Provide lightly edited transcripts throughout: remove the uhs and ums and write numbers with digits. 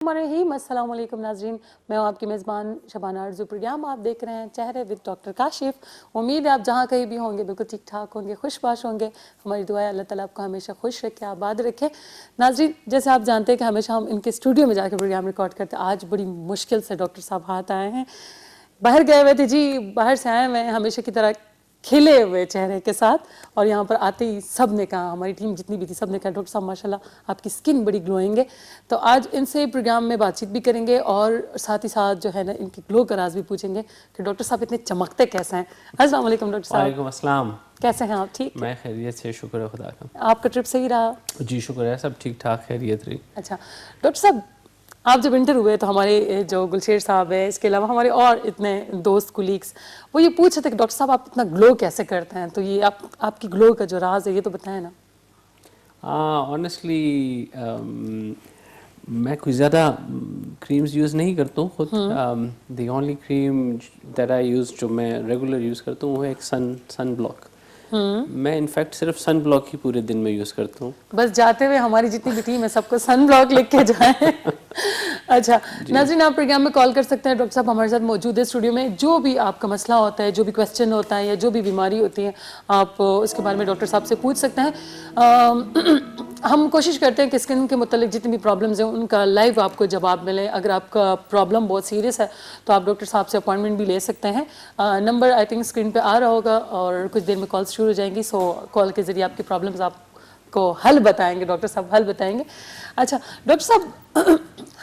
السلام علیکم ناظرین، میں ہوں آپ کی میزبان شبانہ آرزو۔ پروگرام آپ دیکھ رہے ہیں چہرے ود ڈاکٹر کاشف۔ امید ہے آپ جہاں کہیں بھی ہوں گے بالکل ٹھیک ٹھاک ہوں گے، خوش باش ہوں گے۔ ہماری دعا ہے اللہ تعالیٰ آپ کو ہمیشہ خوش رکھے، آباد رکھے۔ ناظرین، جیسے آپ جانتے ہیں کہ ہمیشہ ہم ان کے اسٹوڈیو میں جا کے پروگرام ریکارڈ کرتے ہیں، آج بڑی مشکل سے ڈاکٹر صاحب ہاتھ آئے ہیں، باہر گئے ہوئے تھے جی، باہر سے آئے ہوئے ہیں ہمیشہ کی طرح کھلے ہوئے چہرے کے ساتھ، اور یہاں پر آتے ہی سب نے کہا، ہماری ٹیم جتنی بھی تھی سب نے کہا ڈاکٹر صاحب ماشاءاللہ آپ کی اسکن بڑی گلوئنگ ہے۔ تو آج ان سے پروگرام میں بات چیت بھی کریں گے اور ساتھ ہی ساتھ جو ہے نا ان کی گلو کا راز بھی پوچھیں گے کہ ڈاکٹر صاحب اتنے چمکتے کیسے ہیں۔ السلام علیکم ڈاکٹر صاحب۔ وعلیکم السلام۔ کیسے ہیں آپ؟ ٹھیک؟ میں خیریت سے، شکر ہے خدا کا۔ آپ کا ٹرپ صحیح رہا؟ جی شکر ہے، سب ٹھیک ٹھاک خیریت رہی۔ اچھا ڈاکٹر صاحب، آپ جب انٹر ہوئے تو ہمارے جو گلشیر صاحب ہے، اس کے علاوہ ہمارے اور اتنے دوست کولیگس وہ یہ پوچھ رہے تھے کہ ڈاکٹر صاحب آپ اتنا گلو کیسے کرتے ہیں، تو یہ آپ کی گلو کا جو راز ہے یہ تو بتائیں نا۔ آنیسٹلی میں کوئی زیادہ کریمز یوز نہیں کرتا ہوں خود۔ The only cream that I use جو میں ریگولر یوز کرتا ہوں وہ ہے ایک سن بلاک۔ میں انفیکٹ صرف سن بلاک ہی پورے دن میں یوز کرتا ہوں۔ بس جاتے ہوئے ہماری جتنی بھی ٹیم ہے سب کو سن بلاک لکھ کے جائیں۔ اچھا ناظرین، آپ پروگرام میں کال کر سکتے ہیں، ڈاکٹر صاحب ہمارے ساتھ موجود ہے اسٹوڈیو میں۔ جو بھی آپ کا مسئلہ ہوتا ہے، جو بھی کویسچن ہوتا ہے یا جو بھی بیماری ہوتی ہے، آپ اس کے بارے میں ڈاکٹر صاحب سے پوچھ سکتے ہیں۔ ہم کوشش کرتے ہیں کہ اسکن کے متعلق جتنی بھی پرابلمز ہیں ان کا لائیو آپ کو جواب ملے۔ اگر آپ کا پرابلم بہت سیریس ہے تو آپ ڈاکٹر صاحب سے اپوائنٹمنٹ بھی لے سکتے ہیں۔ نمبر آئی تھنک اسکرین پہ آ رہا ہوگا اور کچھ دیر میں کال شروع ہو جائیں گی، سو کال کے ذریعے آپ کی پرابلمز آپ کو حل بتائیں گے، ڈاکٹر صاحب حل بتائیں گے۔ اچھا ڈاکٹر صاحب،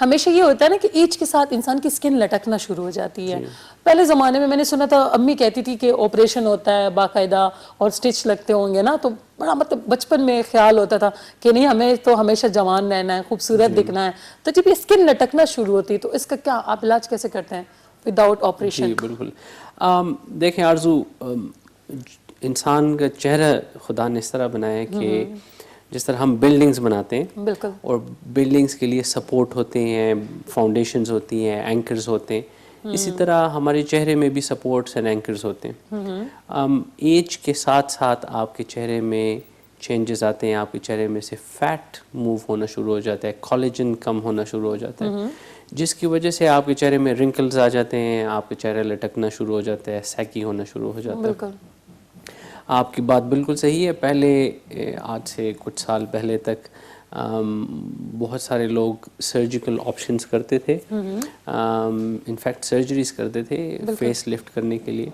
ہمیشہ یہ ہوتا ہے نا کہ ایج کے ساتھ انسان کی اسکن لٹکنا شروع ہو جاتی ہے۔ پہلے زمانے میں نے سنا تھا، امی کہتی تھی کہ آپریشن ہوتا ہے باقاعدہ اور اسٹچ لگتے ہوں گے نا، تو بڑا مطلب بچپن میں خیال ہوتا تھا کہ نہیں ہمیں تو ہمیشہ جوان رہنا ہے، خوبصورت دکھنا ہے۔ تو جب یہ اسکن لٹکنا شروع ہوتی ہے تو اس کا کیا آپ علاج کیسے کرتے ہیں وداؤٹ آپریشن؟ جی بالکل۔ دیکھیں آرزو، انسان کا چہرہ خدا نے اس طرح بنایا ہے کہ جس طرح ہم بلڈنگز بناتے ہیں بالکل، اور بلڈنگز کے لیے سپورٹ ہوتے ہیں، فاؤنڈیشنز ہوتی ہیں، اینکرز ہوتے ہیں، اسی طرح ہمارے چہرے میں بھی سپورٹس اینڈ اینکرز ہوتے ہیں۔ ایج کے ساتھ ساتھ آپ کے چہرے میں چینجز آتے ہیں، آپ کے چہرے میں سے فیٹ موو ہونا شروع ہو جاتا ہے، کولیجن کم ہونا شروع ہو جاتا ہے، جس کی وجہ سے آپ کے چہرے میں رنکلز آ جاتے ہیں، آپ کے چہرے لٹکنا شروع ہو جاتا ہے، سیکی ہونا شروع ہو جاتا ہے۔ بالکل آپ کی بات بالکل صحیح ہے۔ پہلے آج سے کچھ سال پہلے تک بہت سارے لوگ سرجیکل آپشنز کرتے تھے، انفیکٹ سرجریز کرتے تھے فیس لفٹ کرنے کے لیے،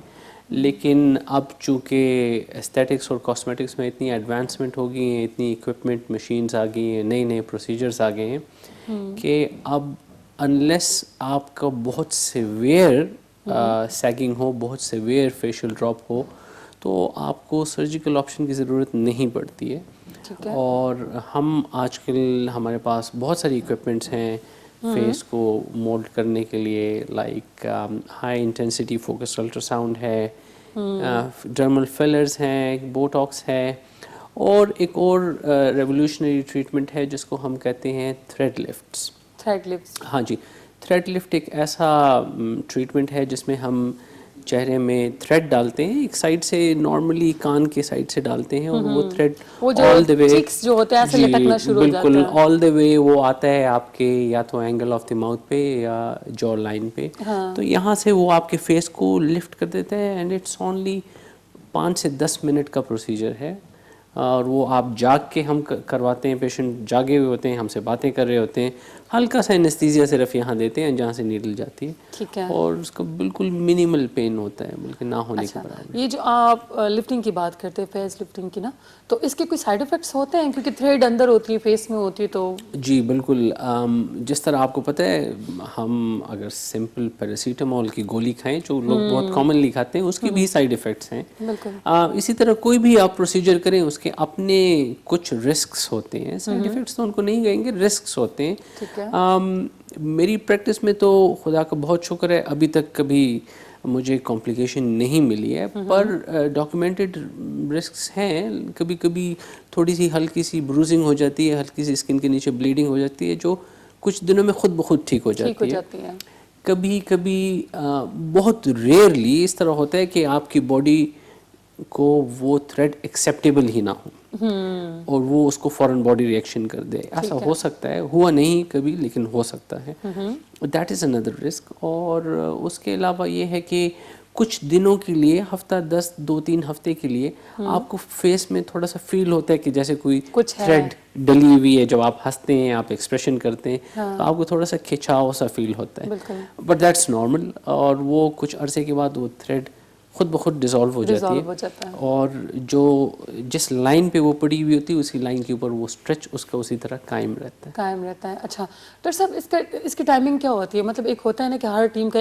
لیکن اب چونکہ ایستھیٹکس اور کاسمیٹکس میں اتنی ایڈوانسمنٹ ہو گئی ہیں، اتنی اکوپمنٹ مشینز آ گئی ہیں، نئے پروسیجرز آ گئے ہیں کہ اب انلیس آپ کا بہت سیویئر سیگنگ ہو، بہت سیویئر فیشیل ڈراپ ہو، تو آپ کو سرجیکل آپشن کی ضرورت نہیں پڑتی ہے۔ اور ہم آج کل ہمارے پاس بہت ساری اکوپمنٹس ہیں فیس کو مولڈ کرنے کے لیے، like high intensity focus ultra sound ہے، ڈرمل فلرز ہیں، بوٹاکس ہے، اور ایک اور ریولیوشنری ٹریٹمنٹ ہے جس کو ہم کہتے ہیں تھریڈ لفٹس۔ Thread lifts? ہاں جی، تھریڈ لفٹ ایک ایسا ٹریٹمنٹ ہے جس میں ہم چہرے میں تھریڈ ڈالتے ہیں، ایک سائڈ سے نارملی کان کے سائڈ سے ڈالتے ہیں، اور وہ تھریڈ آل دا وے، چیکس جو ہوتے ہیں ایسے جی لٹکنا شروع ہو جاتا بالکل ہے۔ آل دا وے وہ آتا ہے آپ کے یا تو اینگل آف دی ماؤتھ پہ یا جو لائن پہ، تو یہاں سے وہ آپ کے فیس کو لفٹ کر دیتا ہے، اینڈ اٹس اونلی 5 سے 10 منٹ کا پروسیجر ہے، اور وہ آپ جاگ کے ہم کرواتے ہیں، پیشنٹ جاگے ہوئے ہوتے ہیں، ہم سے باتیں کر رہے ہوتے ہیں، ہلکا سا انیستھیزیا صرف یہاں دیتے ہیں جہاں سے نیڈل جاتی ہے، ٹھیک ہے، اور اس کا بالکل منیمل پین ہوتا ہے، بلکہ نہ ہونے کے برابر۔ یہ جو آپ لفٹنگ کی بات کرتے ہیں، فیس لفٹنگ کی نا، تو اس کے کوئی سائیڈ افیکٹس ہوتے ہیں کیونکہ تھریڈ اندر ہوتی ہے فیس میں ہوتی ہے تو؟ جی بالکل، جس طرح آپ کو پتہ ہے ہم اگر سمپل پیراسیٹامول کی گولی کھائیں جو لوگ بہت کامنلی کھاتے ہیں، اس کی بھی سائیڈ افیکٹس ہیں۔ بالکل اسی طرح کوئی بھی آپ پروسیجر کریں اس کے اپنے کچھ رسکس ہوتے ہیں، سائیڈ افیکٹس تو ان کو نہیں کہیں گے، رسکس ہوتے ہیں۔ ٹھیک ہے، میری پریکٹس میں تو خدا کا بہت شکر ہے ابھی تک کبھی مجھے کمپلیکیشن نہیں ملی ہے، پر ڈاکیومنٹڈ رسکس ہیں، کبھی کبھی تھوڑی سی ہلکی سی بروزنگ ہو جاتی ہے، ہلکی سی اسکن کے نیچے بلیڈنگ ہو جاتی ہے جو کچھ دنوں میں خود بخود ٹھیک ہو جاتی ہے۔ کبھی کبھی بہت ریئرلی اس طرح ہوتا ہے کہ آپ کی باڈی کو وہ تھریڈ ایکسیپٹیبل ہی نہ ہو اور وہ اس کو فوراً باڈی ریئیکشن کر دے. ایسا ہو سکتا ہے, ہوا نہیں کبھی لیکن ہو سکتا ہے. That is another risk. اور اس کے علاوہ یہ ہے کہ کچھ دنوں کے لیے, ہفتہ 2-3 ہفتے کے لیے آپ کو فیس میں تھوڑا سا فیل ہوتا ہے کہ جیسے کوئی تھریڈ ڈلی ہوئی ہے. جب آپ ہنستے ہیں, آپ ایکسپریشن کرتے ہیں تو آپ کو تھوڑا سا کھنچاؤ سا فیل ہوتا ہے. But that's normal. اور وہ کچھ عرصے کے بعد وہ تھریڈ خود بخود ڈیزالو ہو جاتی ہے, اور جو جس لائن پہ وہ پڑی ہوئی ہوتی ہے اسی لائن کے اوپر وہ اسٹریچ اس کا اسی طرح قائم رہتا ہے. اچھا ڈاکٹر صاحب, اس کی ٹائمنگ کیا ہوتی ہے؟ مطلب ایک ہوتا ہے نا کہ ہر ٹیم کا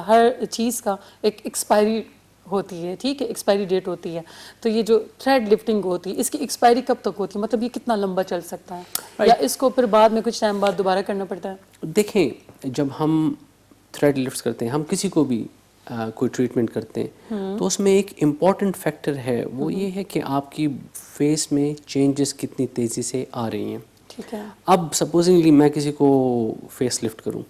ہر چیز کا ایک ایکسپائری ہوتی ہے, ٹھیک ہے, ایکسپائری ڈیٹ ہوتی ہے. تو یہ جو تھریڈ لفٹنگ ہوتی ہے اس کی ایکسپائری کب تک ہوتی ہے؟ مطلب یہ کتنا لمبا چل سکتا ہے, یا اس کو پھر بعد میں کچھ ٹائم بعد دوبارہ کرنا پڑتا ہے؟ دیکھیں, جب ہم تھریڈ لفٹس کرتے ہیں, ہم کسی کو بھی کوئی ٹریٹمنٹ کرتے ہیں تو اس میں ایک امپورٹنٹ فیکٹر ہے, وہ یہ ہے کہ آپ کی فیس میں چینجز کتنی تیزی سے آ رہی ہیں. ٹھیک ہے. اب سپوزنگلی میں کسی کو فیس لفٹ کروں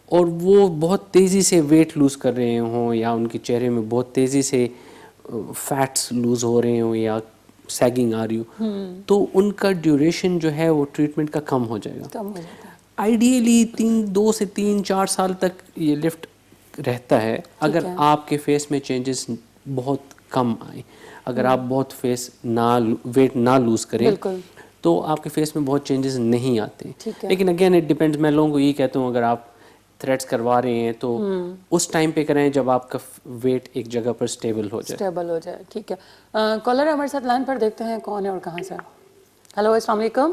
اور وہ بہت تیزی سے ویٹ لوز کر رہے ہوں, یا ان کے چہرے میں بہت تیزی سے فیٹس لوز ہو رہے ہوں, یا سیگنگ آ رہی ہو, تو ان کا ڈیوریشن جو ہے وہ ٹریٹمنٹ کا کم ہو جائے گا. آئیڈیلی 2 سے 3-4 سال تک یہ لفٹ رہتا ہے اگر آپ کے فیس میں چینجز بہت کم آئیں. اگر آپ بہت ویٹ نہ لوز کریں تو آپ کے فیس میں بہت چینجز نہیں آتے. لیکن اگین اٹ ڈیپینڈز. میں لوگوں کو یہ کہتا ہوں, اگر آپ تھریڈس کروا رہے ہیں تو اس ٹائم پہ کریں جب آپ کا ویٹ ایک جگہ پر اسٹیبل ہو جائے. ٹھیک ہے. کالر ہمارے ساتھ لائن پر, دیکھتے ہیں کون ہے اور کہاں سے. ہیلو, السلام علیکم.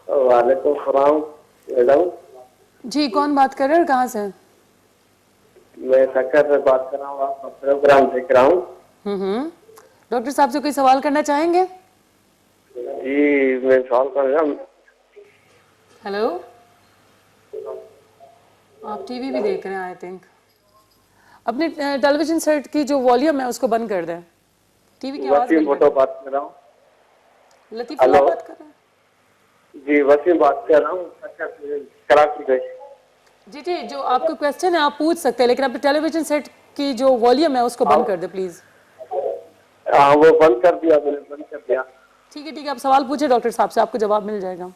وعلیکم السلام میڈم. جی, کون بات کر رہے ہیں اور کہاں سے؟ میں سکر سے بات کر رہا ہوں, آپ کا پروگرام دیکھ رہا ہوں. ڈاکٹر صاحب سے کوئی سوال کرنا چاہیں گے؟ جی, میں سوال کر رہا ہوں. ہیلو, آپ ٹی وی بھی دیکھ رہے ہیں آئی تھنک. اپنے ٹیلی ویژن سیٹ کی جو والیوم ہے اس کو بند کر دیں. ٹی وی کی آواز وسیم بند کر بھٹو دیں. بات کر رہا ہوں. لطیف اللہ بات کر رہے ہیں؟ جی, وسیم بات کر رہا ہوں سکر سے, کراچی سے. جی, جو آپ کو کویسچن ہے آپ پوچھ سکتے ہیں, لیکن اپنے ٹیلی ویژن سیٹ کی جو والیوم ہے اس کو بند کر دیں پلیز. ہاں, وہ بند کر دیا, میں نے بند کر دیا. ٹھیک ہے, آپ سوال پوچھیں ڈاکٹر صاحب سے, آپ کو جواب مل جائے گا.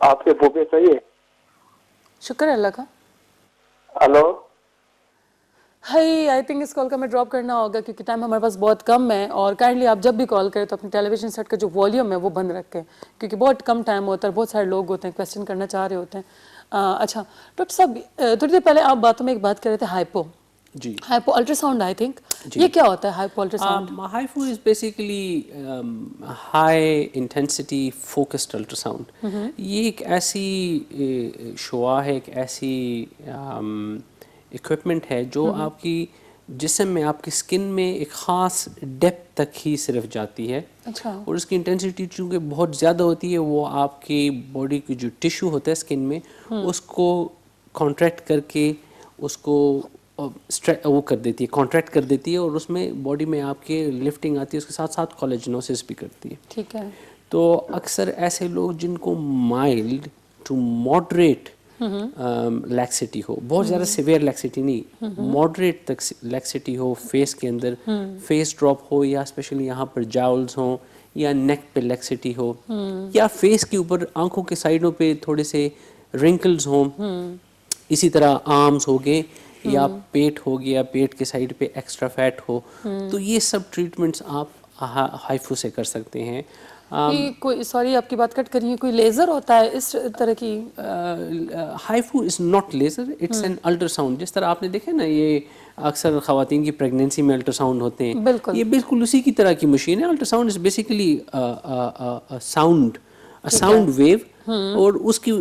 آپ کے پھوپھے صحیح ہے؟ شکر ہے اللہ کا. ہلو, آئی تھنک اس کال کا میں ڈراپ کرنا ہوگا کیونکہ ٹائم ہمارے پاس بہت کم ہے. اور کائنڈلی آپ جب بھی کال کریں تو اپنے ٹیلی ویژن سیٹ کا جو والیوم ہے وہ بند رکھیں, کیونکہ بہت کم ٹائم ہوتا ہے, بہت سارے لوگ ہوتے ہیں کویسچن کرنا چاہ رہے ہوتے ہیں. اچھا ڈاکٹر صاحب, تھوڑی دیر پہلے آپ باتوں میں ایک بات کر رہے تھے, hypo ultra sound. I think یہ کیا ہوتا ہے hypo ultra sound? Hypo is basically high intensity focused ultra sound. یہ ایک ایسی شعاع ہے, ایک ایسی اکوپمنٹ ہے جو آپ کی جسم میں, آپ کی سکن میں ایک خاص ڈیپتھ تک ہی صرف جاتی ہے. اور اس کی انٹینسٹی چونکہ بہت زیادہ ہوتی ہے, وہ آپ کی باڈی کی جو ٹیشو ہوتا ہے سکن میں اس کو کانٹریکٹ کر کے اس کو وہ کر دیتی ہے, کانٹریکٹ کر دیتی ہے, اور اس میں باڈی میں آپ کے لفٹنگ آتی ہے, اس کے ساتھ ساتھ کولیجنوسس بھی کرتی ہے. ٹھیک ہے. تو اکثر ایسے لوگ جن کو مائلڈ ٹو ماڈریٹ لیکسٹی ہو, بہت زیادہ سیویئر لیکسٹی نہیں, ماڈریٹ تک لیکسٹی ہو فیس کے اندر, فیس ڈراپ ہو, یا اسپیشلی یہاں پر جاولز ہوں, یا نیک پہ لیکسٹی ہو, یا فیس کے اوپر آنکھوں کے سائڈوں پہ تھوڑے سے رنکلز ہوں, اسی طرح آرمز ہو گئے, یا پیٹ ہو گیا, پیٹ کے سائڈ پہ ایکسٹرا فیٹ ہو, تو یہ سب ٹریٹمنٹس آپ ہائفو سے کر سکتے ہیں. کوئی سوری آپ کی بات کٹ کریے, کوئی لیزر ہوتا ہے اس طرح کی؟ HIFU is not laser, it's an ultrasound ساؤنڈ. جس طرح آپ نے دیکھا نا, یہ اکثر خواتین کی پریگنینسی میں الٹرا ساؤنڈ ہوتے ہیں, یہ بالکل اسی کی طرح کی مشین ہے. Ultra sound is basically sound wave, اور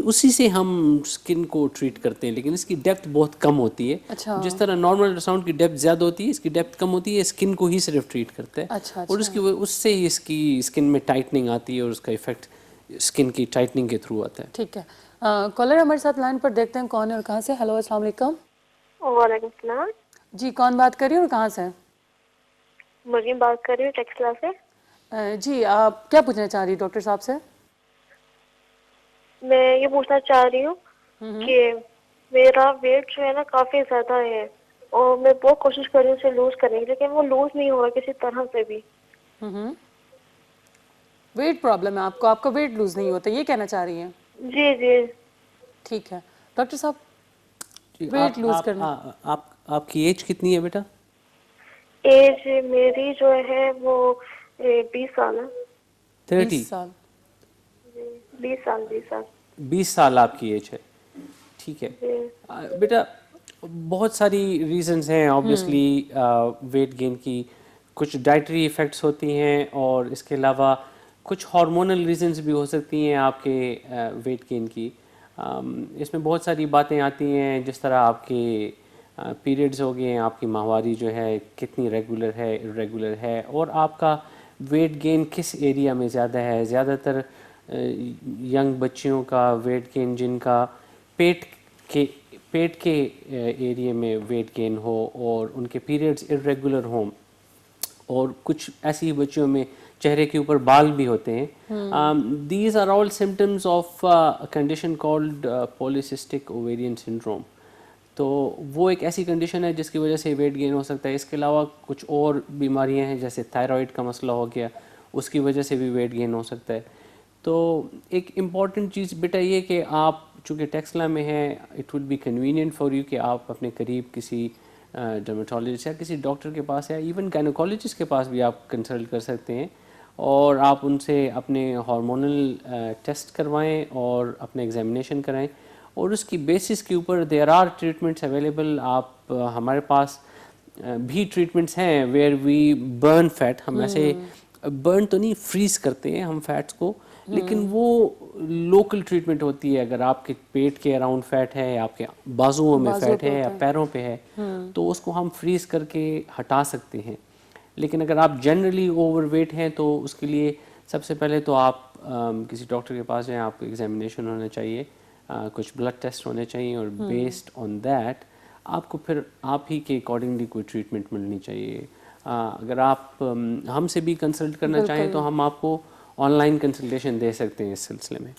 اسی سے ہم اسکن کو ٹریٹ کرتے ہیں, لیکن اس کی ڈیپتھ بہت کم ہوتی ہے. جس طرح نارمل الٹرا ساؤنڈ کی ڈیپتھ زیادہ ہوتی ہے, اس کی ڈیپتھ کم ہوتی ہے, اسکن کو ہی صرف ٹریٹ کرتا ہے, اور اس سے ہی اس کی اسکن میں ٹائٹننگ آتی ہے, اور اس کا افیکٹ اسکن کی ٹائٹننگ کے تھرو آتا ہے. ٹھیک ہے. کالر ہمارے ساتھ لائن پر, دیکھتے ہیں کون ہے اور کہاں سے. ہیلو, السلام علیکم. وعلیکم السلام. جی, کون بات کر رہی ہے اور کہاں سے؟ مریم بات کر رہی ہوں ٹیکسلا سے. جی, آپ کیا پوچھنا چاہ رہی ڈاکٹر صاحب سے؟ میں یہ پوچھنا چاہ رہی ہوں کہ میرا ویٹ جو ہے نا کافی زیادہ ہے, اور میں بہت کوشش کر رہی ہوں اسے لوز کرنے کی, لیکن وہ لوز نہیں ہو رہا کسی طرح سے بھی. ویٹ پرابلم ہے آپ کا ویٹ لوز نہیں ہوتا, یہ کہنا چاہ رہی ہیں؟ جی جی. ٹھیک ہے ڈاکٹر صاحب, ویٹ لوز کرنا. آپ کی ایج کتنی ہے بیٹا؟ ایج میری جو ہے وہ 20 سال ہے. 30 سال. 20 سال. 20 سال آپ کی ایج ہے. ٹھیک ہے بیٹا, بہت ساری ریزنز ہیں آبویسلی ویٹ گین کی. کچھ ڈائٹری ایفیکٹس ہوتی ہیں, اور اس کے علاوہ کچھ ہارمونل ریزنز بھی ہو سکتی ہیں آپ کے ویٹ گین کی. اس میں بہت ساری باتیں آتی ہیں, جس طرح آپ کے پیریڈز ہو گئے ہیں, آپ کی ماہواری جو ہے کتنی ریگولر ہے, ارریگولر ہے, اور آپ کا ویٹ گین کس ایریا میں زیادہ ہے. زیادہ تر ینگ بچیوں کا ویٹ گین جن کا پیٹ کے ایریے میں ویٹ گین ہو, اور ان کے پیریڈز ارریگولر ہوں, اور کچھ ایسی بچیوں میں چہرے کے اوپر بال بھی ہوتے ہیں. These are all symptoms of condition called polycystic ovarian syndrome. تو وہ ایک ایسی کنڈیشن ہے جس کی وجہ سے ویٹ گین ہو سکتا ہے. اس کے علاوہ کچھ اور بیماریاں ہیں, جیسے تھائرائڈ کا مسئلہ ہو گیا, اس کی وجہ سے بھی ویٹ گین ہو سکتا ہے. تو ایک امپورٹنٹ چیز بیٹا یہ کہ آپ چونکہ ٹیکسلا میں ہیں, it would be convenient for you کہ آپ اپنے قریب کسی ڈرمیٹولوجسٹ یا کسی ڈاکٹر کے پاس, یا ایون گائنوکالوجسٹ کے پاس بھی آپ کنسلٹ کر سکتے ہیں, اور آپ ان سے اپنے ہارمونل ٹیسٹ کروائیں اور اپنے ایگزامینیشن کرائیں, اور اس کی بیسس کے اوپر دیر آر ٹریٹمنٹس اویلیبل. آپ ہمارے پاس بھی ٹریٹمنٹس ہیں ویئر وی برن فیٹ. ہم ایسے برن تو نہیں, فریز کرتے ہیں ہم فیٹس کو, لیکن وہ لوکل ٹریٹمنٹ ہوتی ہے. اگر آپ کے پیٹ کے اراؤنڈ فیٹ ہے, آپ کے بازوؤں میں فیٹ ہے, یا پیروں پہ ہے, تو اس کو ہم فریز کر کے ہٹا سکتے ہیں. لیکن اگر آپ جنرلی اوور ویٹ ہیں تو اس کے لیے سب سے پہلے تو آپ کسی ڈاکٹر کے پاس جائیں, آپ کو ایگزامینیشن ہونا چاہیے, کچھ بلڈ ٹیسٹ ہونے چاہیے, اور بیسڈ آن دیٹ آپ کو پھر آپ ہی کے اکارڈنگلی کوئی ٹریٹمنٹ ملنی چاہیے. اگر آپ ہم سے بھی کنسلٹ کرنا چاہیں تو ہم آپ کو آن لائن کنسلٹیشن دے سکتے ہیں اس سلسلے میں.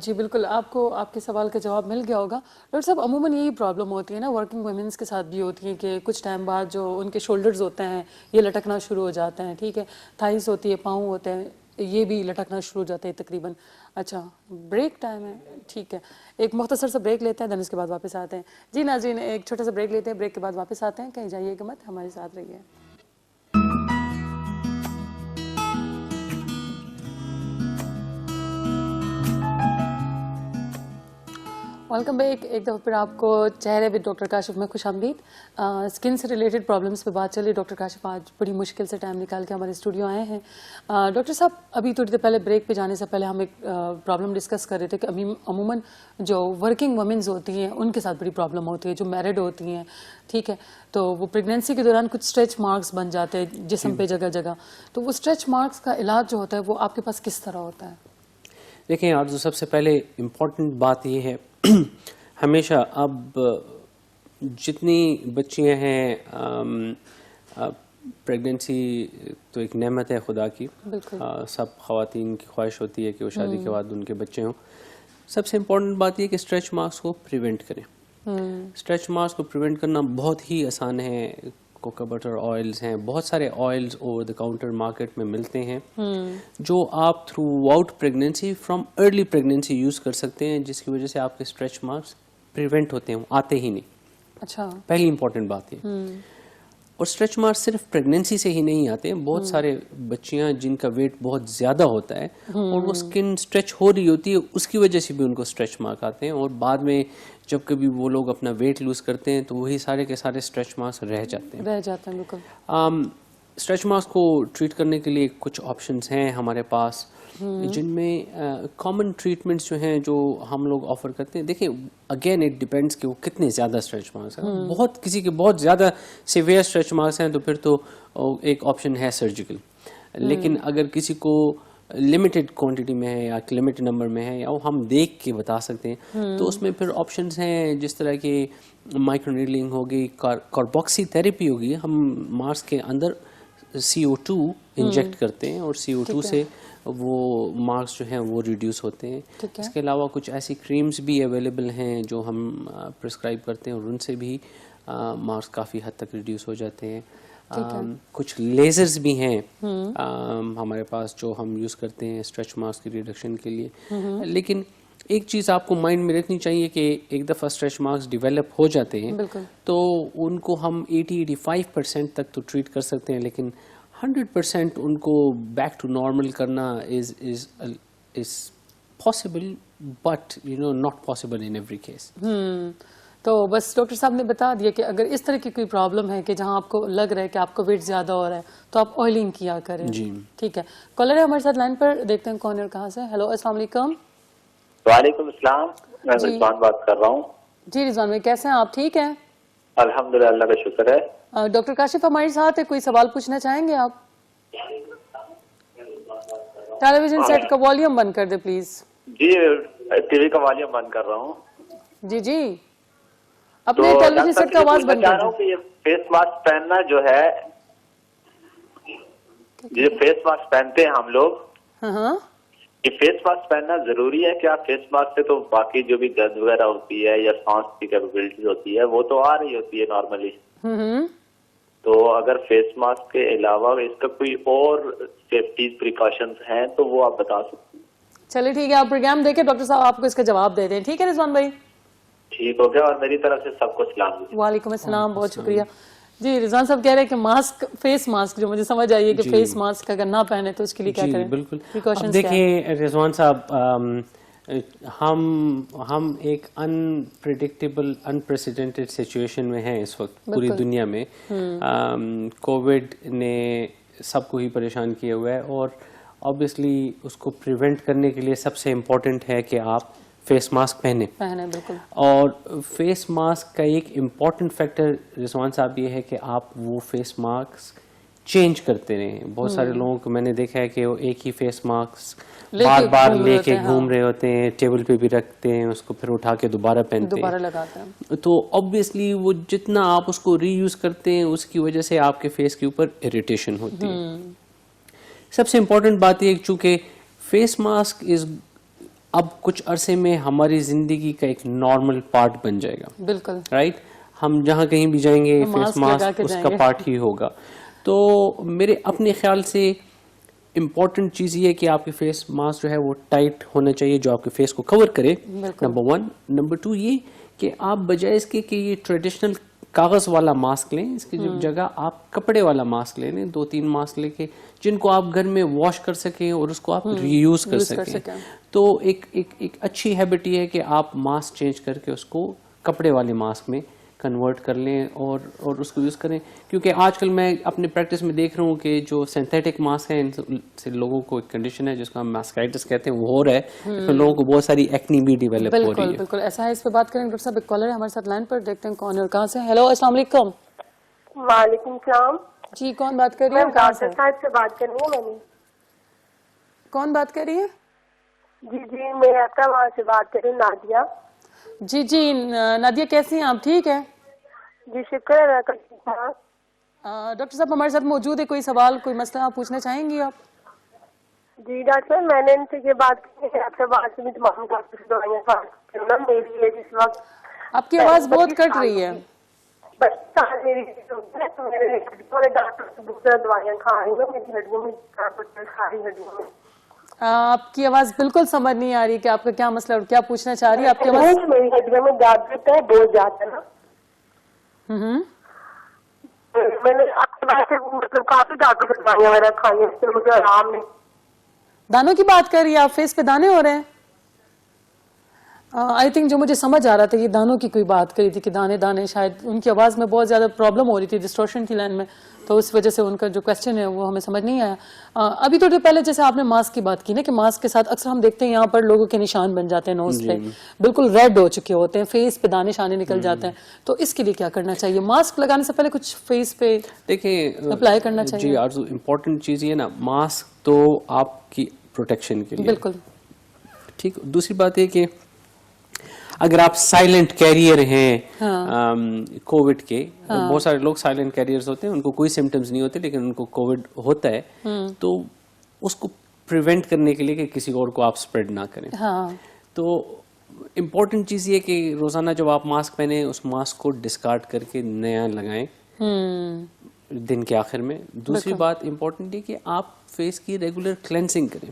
جی بالکل, آپ کو آپ کے سوال کا جواب مل گیا ہوگا. ڈاکٹر صاحب عموماً یہی پرابلم ہوتی ہے نا, ورکنگ ویمنس کے ساتھ بھی ہوتی ہیں, کہ کچھ ٹائم بعد جو ان کے شولڈرز ہوتے ہیں یہ لٹکنا شروع ہو جاتے ہیں. ٹھیک ہے, تھائز ہوتی ہے, پاؤں ہوتے ہیں, یہ بھی لٹکنا شروع ہو جاتے ہیں تقریباً. اچھا بریک ٹائم ہے, ٹھیک ہے, ایک مختصر سا بریک لیتے ہیں, دین اس کے بعد واپس آتے ہیں. جی ناظرین, ایک چھوٹا سا بریک لیتے ہیں, بریک کے بعد واپس آتے ہیں. کہیں جائیے گا مت, ہمارے ساتھ رہیے. Welcome back. ایک دفعہ پھر آپ کو چہرے ود ڈاکٹر کاشف میں خوش آمدید. اسکن سے ریلیٹڈ پرابلمس پہ بات چلی. ڈاکٹر کاشف آج بڑی مشکل سے ٹائم نکال کے ہمارے اسٹوڈیو آئے ہیں. ڈاکٹر صاحب, ابھی تھوڑی دیر پہلے بریک پہ جانے سے پہلے ہم ایک پرابلم ڈسکس کر رہے تھے کہ عموماً جو ورکنگ وومنز ہوتی ہیں ان کے ساتھ بڑی پرابلم ہوتی ہے, جو میرڈ ہوتی ہیں. ٹھیک ہے, تو وہ پریگنینسی کے دوران کچھ اسٹریچ مارکس بن جاتے ہیں جسم پہ جگہ جگہ. تو وہ اسٹریچ مارکس کا علاج جو ہوتا ہے وہ آپ کے پاس کس طرح ہوتا ہے؟ دیکھیں آرزو, سب سے پہلے امپورٹنٹ بات یہ ہے, ہمیشہ اب جتنی بچیاں ہیں, پریگننسی تو ایک نعمت ہے خدا کی. سب خواتین کی خواہش ہوتی ہے کہ وہ شادی کے بعد ان کے بچے ہوں. سب سے امپورٹنٹ بات یہ کہ اسٹریچ مارکس کو پریونٹ کریں. اسٹریچ مارکس کو پریونٹ کرنا بہت ہی آسان ہے. کوکا بٹر آئلز ہیں, بہت سارے oils over the counter market میں ملتے ہیں, جو آپ through out pregnancy, from early pregnancy use کر سکتے ہیں, جس کی وجہ سے آپ کے اسٹریچ مارکس پریونٹ ہوتے ہیں, آتے ہی نہیں. اچھا, پہلی امپورٹنٹ بات یہ. اور اسٹریچ مارکس صرف پریگننسی سے ہی نہیں آتے ہیں. بہت سارے بچیاں جن کا ویٹ بہت زیادہ ہوتا ہے اور وہ اسکن اسٹریچ ہو رہی ہوتی ہے, اس کی وجہ سے بھی ان کو اسٹریچ مارک آتے ہیں, اور بعد میں جب کبھی وہ لوگ اپنا ویٹ لوز کرتے ہیں تو وہی سارے کے سارے اسٹریچ مارکس رہ جاتے ہیں. بالکل. اسٹریچ مارکس کو ٹریٹ کرنے کے لیے کچھ آپشنس ہیں ہمارے پاس, جن میں کامن ٹریٹمنٹس جو ہیں جو ہم لوگ آفر کرتے ہیں. دیکھیں اگین اٹ ڈیپینڈس کہ وہ کتنے زیادہ اسٹریچ مارکس ہیں. بہت کسی کے بہت زیادہ سیویئر اسٹریچ مارکس ہیں تو پھر تو ایک آپشن ہے سرجیکل. لیکن اگر کسی کو لمیٹڈ کوانٹٹی میں ہے یا لمیٹڈ نمبر میں ہے, یا وہ ہم دیکھ کے بتا سکتے ہیں, تو اس میں پھر آپشنس ہیں جس طرح کہ مائکرو نیڈلنگ ہوگی, کاربوکسی تھیراپی ہوگی. ہم مارکس کے اندر CO2 انجیکٹ کرتے ہیں, اور CO2 سے وہ مارکس جو ہیں وہ ریڈیوس ہوتے ہیں. اس کے علاوہ کچھ ایسی کریمز بھی اویلیبل ہیں جو ہم پرسکرائب کرتے ہیں, اور ان سے بھی مارکس کافی حد تک ریڈیوس ہو جاتے ہیں. کچھ لیزرز بھی ہیں ہمارے پاس جو ہم یوز کرتے ہیں اسٹریچ مارکس کی ریڈکشن کے لیے. لیکن ایک چیز آپ کو مائنڈ میں رکھنی چاہیے کہ ایک دفعہ اسٹریچ مارکس ڈیولپ ہو جاتے ہیں تو ان کو ہم 80-85% تک تو ٹریٹ کر سکتے ہیں, لیکن 100% ان کو بیک ٹو نارمل کرنا is possible, but not possible in every case. تو بس ڈاکٹر صاحب نے بتا دیا کہ اگر اس طرح کی کوئی پرابلم ہے کہ جہاں آپ کو لگ رہا ہے کہ آپ کو ویٹ زیادہ ہو رہا ہے تو آپ آئلنگ کیا کریں. جی ٹھیک ہے, کالر ہے ہمارے ساتھ لائن پر, دیکھتے ہیں کون ہے اور کہاں سے. ہیلو, السلام علیکم. وعلیکم السلام, میں رضوان بات کر رہا ہوں. جی رضوان بھائی, کیسے ہیں آپ؟ ٹھیک ہیں الحمدللہ, اللہ کا شکر ہے. ڈاکٹر کاشف ہمارے ساتھ ہے, کوئی سوال پوچھنا چاہیں گے آپ؟ ٹیلی ویژن سیٹ کا والیوم بند کر دیں پلیز. جی ٹی وی کا والیوم بند کر رہا ہوں. جی جی, اپنے ٹیلی ویژن سیٹ کا آواز بند کر دیں. یہ فیس ماسک پہننا جو ہے, یہ فیس ماسک پہنتے ہیں ہم لوگ, ہاں یہ فیس ماسک پہننا ضروری ہے کیا؟ فیس ماسک سے تو باقی جو بھی گند وغیرہ ہوتی ہے یا سانس کی کیپیبلٹی ہوتی ہے وہ تو آ رہی ہوتی ہے نارملی. تو اگر فیس ماسک کے علاوہ اس کا کوئی اور سیفٹی پریکاشنز ہیں تو وہ آپ بتا سکتے ہیں. چلیے ٹھیک ہے, آپ پروگرام دیکھیں, ڈاکٹر صاحب آپ کو اس کا جواب دے دیں. ٹھیک ہے رضوان بھائی, ٹھیک ہو گیا, اور میری طرف سے سب کو سلام. وعلیکم السلام, بہت شکریہ. جی رضوان صاحب کہہ رہے ہیں کہ ماسک, فیس ماسک جو مجھے سمجھ آئی ہے کہ فیس ماسک اگر نہ پہنے تو اس کے لیے کیا کریں؟ بالکل. پریکاشنز دیکھیں رضوان صاحب, ہم ایک انپریڈکٹیبل انپریسیڈنٹڈ سچویشن میں ہیں اس وقت پوری دنیا میں. کووڈ نے سب کو ہی پریشان کیا ہوا ہے, اور آبویسلی اس کو پریونٹ کرنے کے لیے سب سے امپورٹنٹ ہے کہ آپ فیس ماسک پہنے. بالکل. اور فیس ماسک کا ایک امپورٹنٹ فیکٹر رضوان صاحب یہ ہے کہ آپ وہ فیس ماسک چینج کرتے رہیں. بہت سارے لوگوں کو میں نے دیکھا ہے کہ وہ ایک ہی فیس ماسک بار بار لے کے گھوم رہے ہوتے ہیں, ٹیبل پہ بھی رکھتے ہیں, اس کو پھر اٹھا کے دوبارہ پہنتے ہیں, دوبارہ لگاتے ہیں. تو آبویسلی وہ جتنا آپ اس کو ری یوز کرتے ہیں اس کی وجہ سے آپ کے فیس کے اوپر اریٹیشن ہوتی ہے. سب سے امپورٹنٹ بات یہ چونکہ فیس ماسک اب کچھ عرصے میں ہماری زندگی کا ایک نارمل پارٹ بن جائے گا. بالکل رائٹ, ہم جہاں کہیں بھی جائیں گے فیس ماسک اس کا پارٹ ہی ہوگا. تو میرے اپنے خیال سے امپورٹنٹ چیز یہ ہے کہ آپ کے فیس ماسک جو ہے وہ ٹائٹ ہونا چاہیے, جو آپ کے فیس کو کور کرے, نمبر 1. نمبر 2 یہ کہ آپ بجائے اس کے کہ یہ ٹریڈیشنل کاغذ والا ماسک لیں, اس کی جگہ آپ کپڑے والا ماسک لے لیں, 2-3 ماسک لے کے جن کو آپ گھر میں واش کر سکیں اور اس کو آپ ری یوز کر سکیں. تو ایک اچھی ہیبٹ یہ ہے کہ آپ ماسک چینج کر کے اس کو کپڑے والے ماسک میں کنورٹ کر لیں اور اس کو یوز کریں. کیونکہ آج کل میں اپنے پریکٹس میں دیکھ رہا ہوں کہ جو سینتھیٹک ماسک ہیں ان سے لوگوں کو ایک کنڈیشن ہے جس کو ہم ماسکائٹس کہتے ہیں, وہ ہو رہا ہے, اس میں لوگوں کو بہت ساری ایکنی بھی ڈیولپ ہو رہی ہے. بالکل ایسا ہے. اس پہ بات کریں ڈاکٹر صاحب, ایک کالر ہے ہمارے ساتھ لائن پر, دیکھتے ہیں کون ہے اور کہاں سے. ہیلو, السلام علیکم. وعلیکم السلام. جی کون بات کر رہی ہے, کہاں سے؟ ڈاکٹر صاحب سے بات کرنی ہے. میں نے کون بات کر رہی ہے؟ جی میں آپ کا وہاں سے بات کر رہی ہوں, نادیہ. جی نادیہ, کیسی ہیں آپ؟ ٹھیک ہے جی شکر ہے. ڈاکٹر صاحب ہمارے ساتھ موجود ہے, کوئی سوال کوئی مسئلہ آپ پوچھنا چاہیں گی آپ؟ جی ڈاکٹر صاحب, میں نے ان سے یہ بات کی ہے آپ سے بات سے بھی تمام دوائیاں کھانا میری ہے جس وقت. آپ کی آواز بہت کٹ رہی ہے. ڈاکٹر سے دوسرا دوائیاں کھا رہی ہوں, میری ہڈیوں میں ساری ہڈیوں میں. آپ کی آواز بالکل سمجھ نہیں آ رہی کہ آپ کا کیا مسئلہ اور کیا پوچھنا چاہ رہی ہے. آپ کی آواز میری ہڈیوں میں درد ہوتا ہے بہت زیادہ نا. میں نے آپ کے پاس مطلب کافی ڈاکٹر سے دوائیاں وغیرہ کھائی ہیں, اس سے مجھے آرام نہیں. دانوں کی بات کر رہی ہے آپ؟ فیس پہ دانے ہو رہے ہیں؟ آئی تھنک جو مجھے سمجھ آ رہا تھا یہ دانوں کی کوئی بات کری تھی کہ دانے شاید ان کی آواز میں بہت زیادہ پرابلم ہو رہی تھی, ڈسٹورشن تھی لائن میں, تو اس وجہ سے ان کا جو کوشچن ہے وہ ہمیں سمجھ نہیں آیا. ابھی تو پہلے جیسے آپ نے ماسک کی بات کی نا کہ ماسک کے ساتھ اکثر ہم دیکھتے ہیں یہاں پر لوگوں کے نشان بن جاتے ہیں, نوز پہ بالکل ریڈ ہو چکے ہوتے ہیں, فیس پہ دانے شانے نکل جاتے ہیں. تو اس کے لیے کیا کرنا چاہیے؟ ماسک لگانے سے پہلے کچھ فیس پہ دیکھیں اپلائی کرنا چاہیے. جی آرزو, امپورٹنٹ چیز یہ نا, ماسک تو آپ کی پروٹیکشن کے لیے بالکل ٹھیک. دوسری بات یہ کہ اگر آپ سائلنٹ کیریئر ہیں کووڈ کے, بہت سارے لوگ سائلنٹ کیریئرز ہوتے ہیں, ان کو کوئی سمٹمز نہیں ہوتے لیکن ان کو کووڈ ہوتا ہے, تو اس کو پریونٹ کرنے کے لیے کہ کسی اور کو آپ اسپریڈ نہ کریں, تو امپورٹنٹ چیز یہ کہ روزانہ جب آپ ماسک پہنیں اس ماسک کو ڈسکارڈ کر کے نیا لگائیں دن کے آخر میں. دوسری بات امپورٹنٹ ہے کہ آپ فیس کی ریگولر کلینسنگ کریں.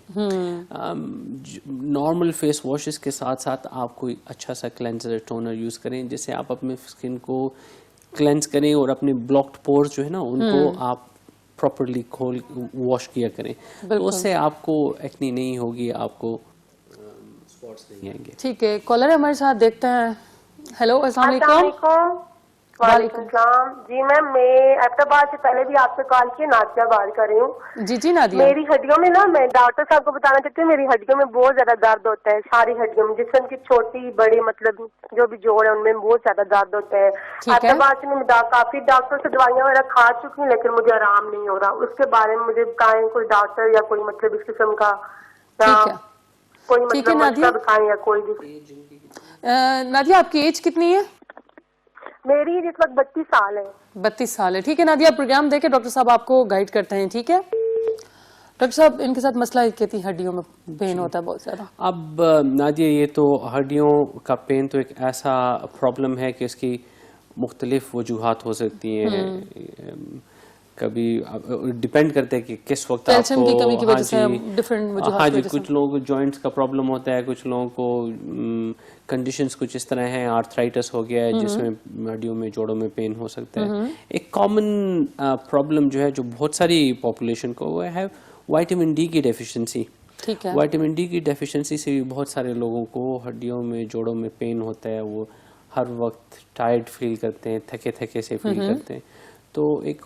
نارمل فیس واشز کے ساتھ ساتھ آپ کوئی اچھا سا کلینزر ٹونر یوز کریں جس سے آپ اپنے اسکن کو کلینس کریں اور اپنے بلاکڈ پورز جو ہے نا ان کو آپ پراپرلی کھول واش کیا کریں. تو اس سے آپ کو ایکنی نہیں ہوگی, آپ کو اسپاٹس نہیں آئیں گے. ٹھیک ہے, کالر ہمارے ساتھ دیکھتے ہیں. ہیلو, السلام علیکم. وعلیکم السلام. جی میم, میں ایبٹاباد سے پہلے بھی آپ سے کال کی, نادیہ بات کر رہی ہوں. جی نادیہ. میری ہڈیوں میں نا, میں ڈاکٹر صاحب کو بتانا چاہتی ہوں, میری ہڈیوں میں بہت زیادہ درد ہوتا ہے, ساری ہڈیوں میں, جسم کی چھوٹی بڑی مطلب جو بھی جوڑ ہے ان میں بہت زیادہ درد ہوتا ہے. ایبٹاباد سے میں کافی ڈاکٹر سے دوائیاں وغیرہ کھا چکی ہوں لیکن مجھے آرام نہیں ہو رہا. اس کے بارے میں مجھے بتائیں کوئی ڈاکٹر یا کوئی مطلب اس قسم کا, کوئی مطلب مسئلہ بتائیں یا کوئی بھی. نادیہ آپ کی ایج کتنی ہے؟ میری اس وقت 32 سال ہے. 32 سال ہے. ٹھیک ہے نادیہ, پروگرام دیکھیں, ڈاکٹر صاحب آپ کو گائیڈ کرتے ہیں. ٹھیک ہے ڈاکٹر صاحب, ان کے ساتھ مسئلہ کہتی ہڈیوں میں پین ہوتا ہے بہت زیادہ. اب نادیہ یہ تو ہڈیوں کا پین تو ایک ایسا پرابلم ہے کہ اس کی مختلف وجوہات ہو سکتی ہیں. کبھی ڈیپینڈ کرتے ہیں کہ کس وقت آپ کو, ہاں جی, کچھ لوگوں کو جوائنٹس کا پرابلم ہوتا ہے, کچھ لوگوں کو کنڈیشنز کچھ اس طرح ہیں, آرتھرائٹس ہو گیا ہے جس میں ہڈیوں میں جوڑوں میں پین ہو سکتا ہے. ایک کامن پرابلم جو ہے جو بہت ساری پاپولیشن کو وہ ہے وائٹامن ڈی کی ڈیفیشنسی. وائٹامن ڈی کی ڈیفیشنسی سے بھی بہت سارے لوگوں کو ہڈیوں میں جوڑوں میں پین ہوتا ہے. وہ ہر وقت ٹائرڈ فیل کرتے ہیں, تھکے تھکے سے فیل کرتے ہیں. تو ایک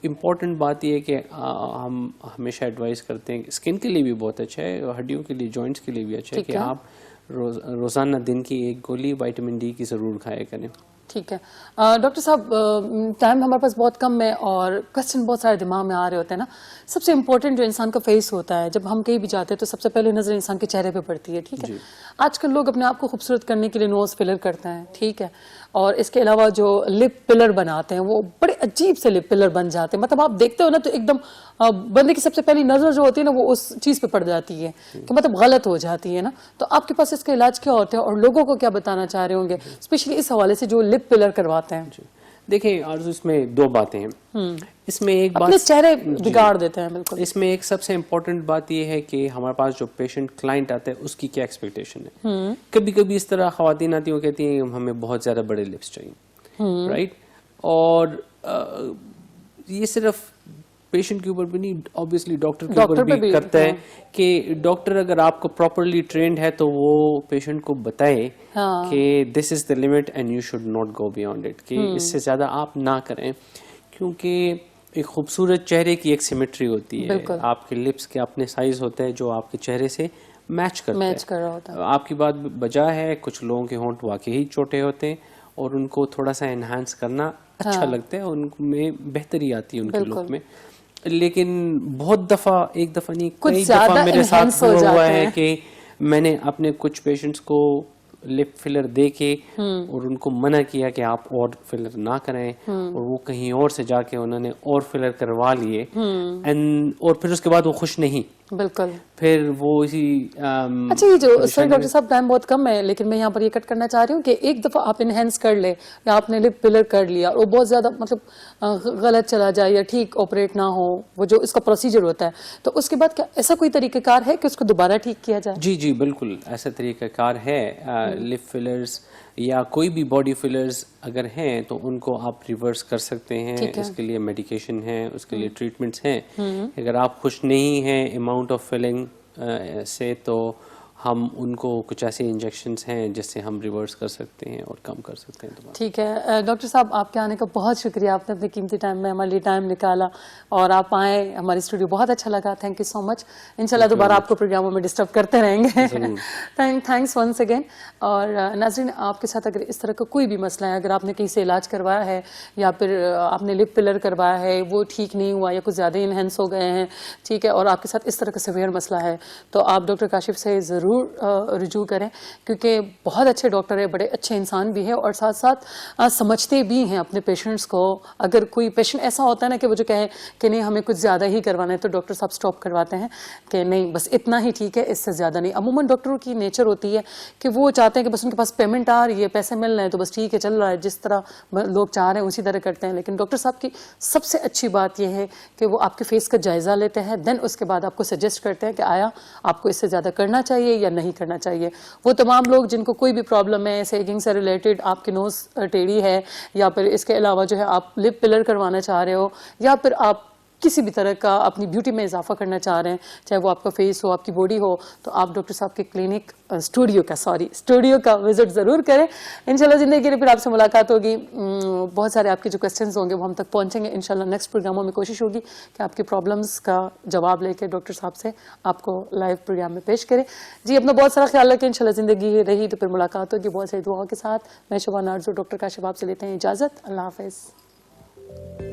امپورٹنٹ بات یہ ہے کہ ہم ہمیشہ ایڈوائز کرتے ہیں, اسکن کے لیے بھی بہت اچھا ہے, ہڈیوں کے لیے, جوائنٹس کے لیے بھی اچھا ہے کہ آپ روزانہ دن کی ایک گولی وائٹامن ڈی کی ضرور کھایا کریں. ٹھیک ہے ڈاکٹر صاحب, ٹائم ہمارے پاس بہت کم ہے اور کوسچن بہت سارے دماغ میں آ رہے ہوتے ہیں نا. سب سے امپورٹنٹ جو انسان کا فیس ہوتا ہے, جب ہم کہیں بھی جاتے ہیں تو سب سے پہلے نظر انسان کے چہرے پہ پڑتی ہے. ٹھیک ہے, آج کل لوگ اپنے آپ کو خوبصورت کرنے کے لیے نوز فلر کرتے ہیں. ٹھیک ہے, اور اس کے علاوہ جو لپ پلر بناتے ہیں وہ بڑے عجیب سے لپ پلر بن جاتے ہیں. مطلب آپ دیکھتے ہو نا تو ایک دم بندے کی سب سے پہلی نظر جو ہوتی ہے نا وہ اس چیز پہ پڑ جاتی ہے کہ مطلب غلط ہو جاتی ہے نا. تو آپ کے پاس اس کا علاج کیا ہوتا ہے اور لوگوں کو کیا بتانا چاہ رہے ہوں گے اسپیشلی اس حوالے سے جو لپ پلر کرواتے ہیں؟ دیکھیں آرزو, اس میں دو باتیں ہیں. اس میں ایک اپنے چہرے بگاڑ دیتے ہیں. بالکل. اس میں ایک سب سے امپورٹنٹ بات یہ ہے کہ ہمارے پاس جو پیشنٹ کلائنٹ آتا ہے اس کی کیا ایکسپیکٹیشن ہے. کبھی کبھی اس طرح خواتین آتی ہیں, وہ کہتی ہیں ہمیں بہت زیادہ بڑے لپس چاہیے, رائٹ, اور یہ صرف پیشنٹ کے اوپر بھی نہیں, آبویسلی ڈاکٹر کے اوپر بھی کرتا ہے کہ ڈاکٹر اگر آپ کو پراپرلی ٹرینڈ ہے تو وہ پیشنٹ کو بتائے کہ this is the limit and you should not go beyond it, کہ اس سے زیادہ آپ نہ کریں. کیونکہ ایک خوبصورت چہرے کی ایک سیمیٹری ہوتی ہے, آپ کے لپس کے اپنے سائز ہوتے ہیں جو آپ کے چہرے سے میچ کرتا ہے. آپ کی بات بجا ہے, کچھ لوگوں کے ہونٹ واقعی چھوٹے ہوتے ہیں اور ان کو تھوڑا سا انہانس کرنا اچھا لگتا ہے, ان میں بہتری آتی ہے ان کے لک میں. لیکن بہت دفعہ, ایک دفعہ نہیں کئی دفعہ میرے ساتھ ہوا ہے کہ میں نے اپنے کچھ پیشنٹس کو لپ فلر دے کے اور ان کو منع کیا کہ آپ اور فلر نہ کریں, اور وہ کہیں اور سے جا کے انہوں نے اور فلر کروا لیے, اور پھر اس کے بعد وہ خوش نہیں. بالکل. پھر وہ اسی اچھا, یہ جو سر ڈاکٹر صاحب ٹائم بہت کم ہے لیکن میں یہاں پر یہ کٹ کرنا چاہ رہی ہوں کہ ایک دفعہ آپ انہینس کر لے یا آپ نے لپ پلر کر لیا اور بہت زیادہ مطلب غلط چلا جائے یا ٹھیک آپریٹ نہ ہو, وہ جو اس کا پروسیجر ہوتا ہے, تو اس کے بعد کیا ایسا کوئی طریقہ کار ہے کہ اس کو دوبارہ ٹھیک کیا جائے؟ جی بالکل ایسا طریقہ کار ہے. لپ فلرز یا کوئی بھی باڈی فلرز اگر ہیں تو ان کو آپ ریورس کر سکتے ہیں. اس کے لیے میڈیکیشن ہے, اس کے لیے ٹریٹمنٹس ہیں. اگر آپ خوش نہیں ہیں اماؤنٹ آف فلنگ سے تو ہم ان کو کچھ ایسے انجیکشنز ہیں جس سے ہم ریورس کر سکتے ہیں اور کم کر سکتے ہیں. ٹھیک ہے ڈاکٹر صاحب, آپ کے آنے کا بہت شکریہ, آپ نے اپنے قیمتی ٹائم میں ہمارے لیے ٹائم نکالا اور آپ آئے ہماری اسٹوڈیو, بہت اچھا لگا. تھینک یو سو مچ. انشاءاللہ دوبارہ آپ کو پروگراموں میں ڈسٹرب کرتے رہیں گے. Thanks once again. اور ناظرین, آپ کے ساتھ اگر اس طرح کا کوئی بھی مسئلہ ہے, اگر آپ نے کہیں سے علاج کروایا ہے یا پھر آپ نے لپ پلر کروایا ہے وہ ٹھیک نہیں ہوا یا کچھ زیادہ انہینس ہو گئے ہیں, ٹھیک ہے, اور آپ کے ساتھ اس طرح کا سیویئر مسئلہ ہے, تو آپ ڈاکٹر کاشف سے ضرور ضرور رجوع کریں کیونکہ بہت اچھے ڈاکٹر ہیں, بڑے اچھے انسان بھی ہیں اور ساتھ ساتھ سمجھتے بھی ہیں اپنے پیشنٹس کو. اگر کوئی پیشنٹ ایسا ہوتا ہے نا کہ وہ جو کہے کہ نہیں ہمیں کچھ زیادہ ہی کروانا ہے تو ڈاکٹر صاحب سٹاپ کرواتے ہیں کہ نہیں بس اتنا ہی ٹھیک ہے, اس سے زیادہ نہیں. عموماً ڈاکٹروں کی نیچر ہوتی ہے کہ وہ چاہتے ہیں کہ بس ان کے پاس پیمنٹ آ رہی ہے, پیسے مل رہے ہیں تو بس ٹھیک ہے چل رہا ہے, جس طرح لوگ چاہ رہے ہیں اسی طرح کرتے ہیں. لیکن ڈاکٹر صاحب کی سب سے اچھی بات یہ ہے کہ وہ آپ کے فیس کا جائزہ لیتے ہیں, دین اس کے بعد آپ کو سجیسٹ کرتے ہیں کہ آیا آپ کو اس سے زیادہ کرنا چاہیے یا نہیں کرنا چاہیے. وہ تمام لوگ جن کو کوئی بھی پرابلم ہے, سیگنگ سے ریلیٹڈ, آپ کی نوز ٹیڑھی ہے, یا پھر اس کے علاوہ جو ہے آپ لپ پلر کروانا چاہ رہے ہو, یا پھر آپ کسی بھی طرح کا اپنی بیوٹی میں اضافہ کرنا چاہ رہے ہیں, چاہے وہ آپ کا فیس ہو, آپ کی باڈی ہو, تو آپ ڈاکٹر صاحب کے کلینک اسٹوڈیو کا وزٹ ضرور کریں. انشاءاللہ زندگی کے لیے پھر آپ سے ملاقات ہوگی. بہت سارے آپ کے جو کوسچنز ہوں گے وہ ہم تک پہنچیں گے انشاءاللہ. نیکسٹ پروگراموں میں کوشش ہوگی کہ آپ کی پرابلمس کا جواب لے کے ڈاکٹر صاحب سے آپ کو لائیو پروگرام میں پیش کریں. جی اپنا بہت سارا خیال رکھیں. انشاءاللہ زندگی رہی تو پھر ملاقات ہوگی بہت ساری دعاؤں کے ساتھ. میں شبانہ آرزو ڈاکٹر کاشف آپ سے لیتے ہیں اجازت. اللہ حافظ.